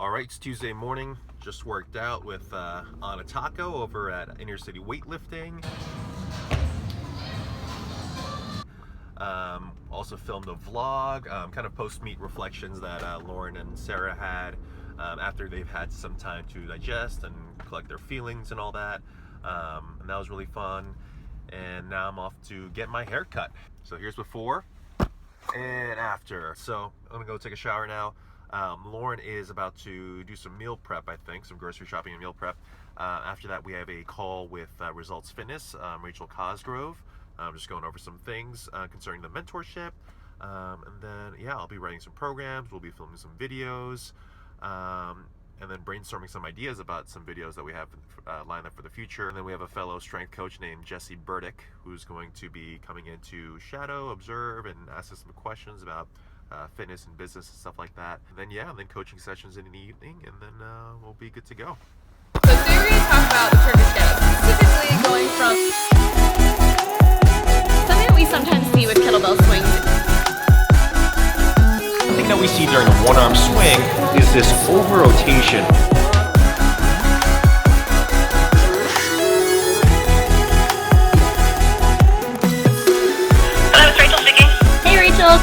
All right, it's Tuesday morning. Just worked out with Anna Taco over at Inner City Weightlifting. Also filmed a vlog, kind of post-meet reflections that Lauren and Sarah had after they've had some time to digest and collect their feelings and all that. And that was really fun. And now I'm off to get my hair cut. So here's before and after. So I'm gonna go take a shower now. Lauren is about to do some meal prep, I think, some grocery shopping and meal prep. After that, we have a call with Results Fitness, Rachel Cosgrove. Just going over some things concerning the mentorship. And then, yeah, I'll be writing some programs. We'll be filming some videos. And then brainstorming some ideas about some videos that we have lined up for the future. And then we have a fellow strength coach named Jesse Burdick, who's going to be coming in to shadow, observe, and ask us some questions about fitness and business and stuff like that. And then, yeah, and then coaching sessions in the evening, and then we'll be good to go. So today we're going to talk about the Turkish get-up, specifically going from something that we sometimes see with kettlebell swings. The thing that we see during a one-arm swing is this over-rotation. Hello, it's Rachel speaking. Hey, Rachel.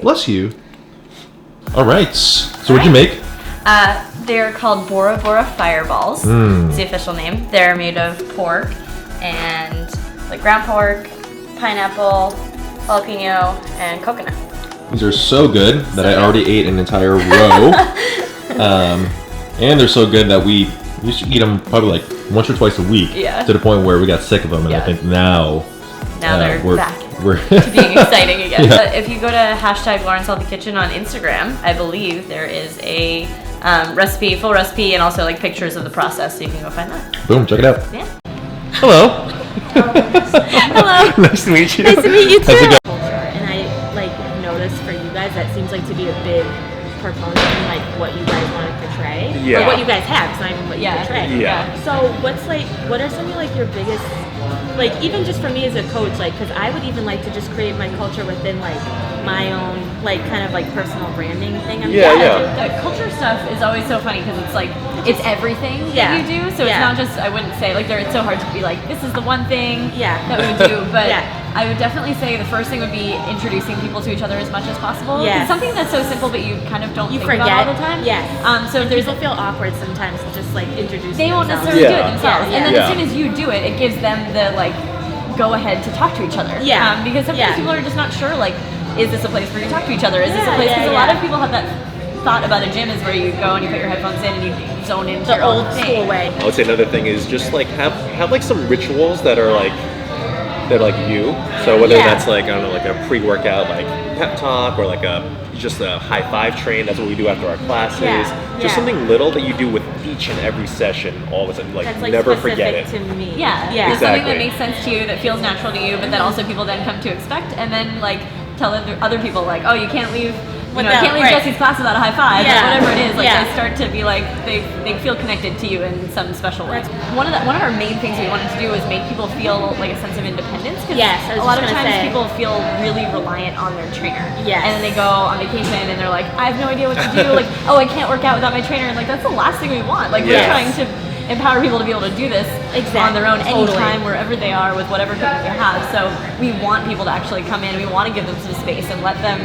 Bless you. All right. So what'd you make? They're called Bora Bora Fireballs. It's the official name. They're made of pork and like ground pork, pineapple, jalapeno, and coconut. These are so good that I already ate an entire row. And they're so good that we used to eat them probably like once or twice a week. Yeah. To the point where we got sick of them, and I think now they're back we're to being exciting again. Yeah. But if you go to hashtag Lawrence Healthy Kitchen on Instagram, I believe there is a recipe, full recipe, and also like pictures of the process, so you can go find that. Boom, check it out. Yeah. Hello. Hello. Nice to meet you. Nice to meet you How's it too. going? And I like noticed for you guys that seems like to be a big proponent in like what you guys want to portray, Yeah. or what you guys have, because I mean what you portray. Yeah. So what are some of like your biggest, like even just for me as a coach, like because I would even like to just create my culture within like my own like kind of like personal branding thing. The culture stuff is always so funny because it's like it's everything that you do. So it's not just, I wouldn't say like it's so hard to be like this is the one thing that we would do, but I would definitely say the first thing would be introducing people to each other as much as possible. Yes. It's something that's so simple, but you kind of don't think forget about all the time. Yes. So if there's people feel awkward sometimes to just like introduce they won't themselves. necessarily do it themselves, Yeah. and then as soon as you do it, it gives them the like go ahead to talk to each other. Yeah. Because sometimes people are just not sure like, is this a place where you talk to each other? Is this a place? Because a lot of people have that thought about a gym is where you go and you put your headphones in and you zone into your own old thing. school way. I would say another thing is just like have like some rituals that are like you. So whether that's like I don't know, like a pre-workout like pep talk or like just a high five train. That's what we do after our classes. Just something little that you do with each and every session. All of a sudden, like, That's like never forget it. specific to me. Yeah, Yeah. There's something Exactly. that makes sense to you, that feels natural to you, but that also people then come to expect, and then like tell other people like, oh, you can't leave. You know, I can't leave Jesse's class without a high five, or whatever it is. Like, they start to be like, they feel connected to you in some special way. One of our main things we wanted to do was make people feel like a sense of independence. Because a lot of times people feel really reliant on their trainer. Yes. And then they go on vacation and they're like, I have no idea what to do. Like, oh, I can't work out without my trainer. And like, that's the last thing we want. Like, we're trying to empower people to be able to do this on their own anytime, wherever they are, with whatever equipment they have. So we want people to actually come in. We want to give them some space and let them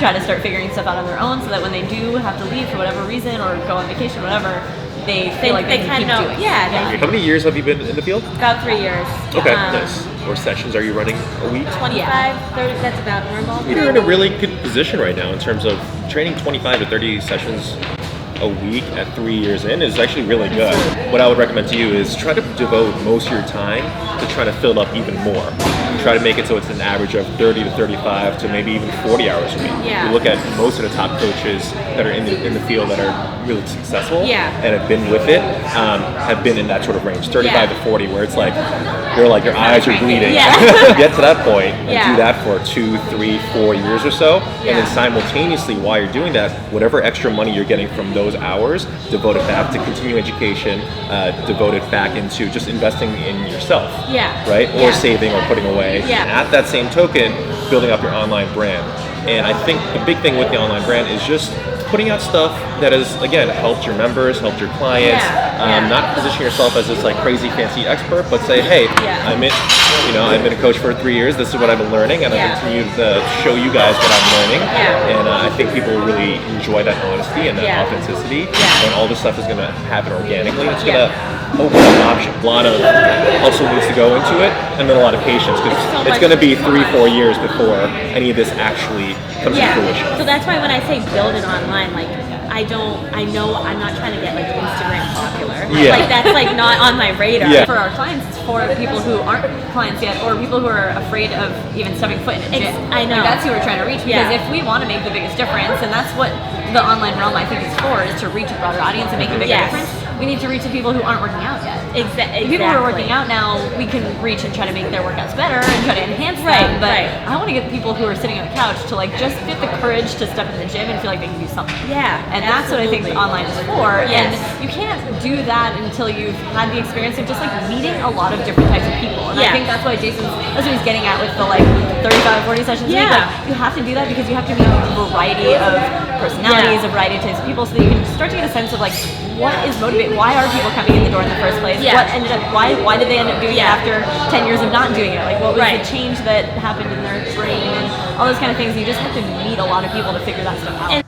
try to start figuring stuff out on their own, so that when they do have to leave for whatever reason or go on vacation, whatever, they feel like they can keep doing it. How many years have you been in the field? About 3 years. Okay, nice. Or sessions are you running a week? 25, 30, that's about normal. You're in a really good position right now in terms of training 25 to 30 sessions a week at 3 years in is actually really good. What I would recommend to you is try to devote most of your time to try to fill up even more. try to make it so it's an average of 30 to 35 to maybe even 40 hours a week. Yeah. You look at most of the top coaches that are in the field that are really successful and have been with it, have been in that sort of range, 35 to 40, where it's like you're like your eyes are bleeding. Get to that point and do that for 2, 3, 4 years or so, and then simultaneously while you're doing that, whatever extra money you're getting from those hours, devote it back to continuing education, devote it back into just investing in yourself, right? Or saving or putting away. And at that same token, building up your online brand. And I think the big thing with the online brand is just putting out stuff that has, again, helped your members, helped your clients. Not position yourself as this like crazy fancy expert, but say, hey, I've been a coach for 3 years. This is what I've been learning, and I continue to show you guys what I'm learning. And I think people will really enjoy that honesty and that authenticity. And all this stuff is going to happen organically. It's going to open up options. A lot of hustle needs to go into it, and then a lot of patience, because it's going to be 3-4 years before any of this actually comes to fruition. So that's why when I say build it online, like I know I'm not trying to get like Instagram popular. Like that's like not on my radar. For our clients, it's for people who aren't clients yet, or people who are afraid of even stepping foot in a gym. I know. Like that's who we're trying to reach, because if we want to make the biggest difference, and that's what the online realm I think is for, is to reach a broader audience and make a bigger difference. We need to reach the people who aren't working out yet. Exactly. The people who are working out now, we can reach and try to make their workouts better and try to enhance them. But I want to get the people who are sitting on the couch to like just get the courage to step in the gym and feel like they can do something. And that's what I think online is for. And you can't do that until you've had the experience of just like meeting a lot of different types of people. And I think that's why that's what he's getting at with the like 35, 40 sessions a week. Like, you have to do that because you have to meet a variety of personalities, a variety of types of people, so that you can start to get a sense of like what is motivating. Why are people coming in the door in the first place? What ended up? Why did they end up doing it after 10 years of not doing it? Like what was the change that happened in their brain and all those kind of things? You just have to meet a lot of people to figure that stuff out.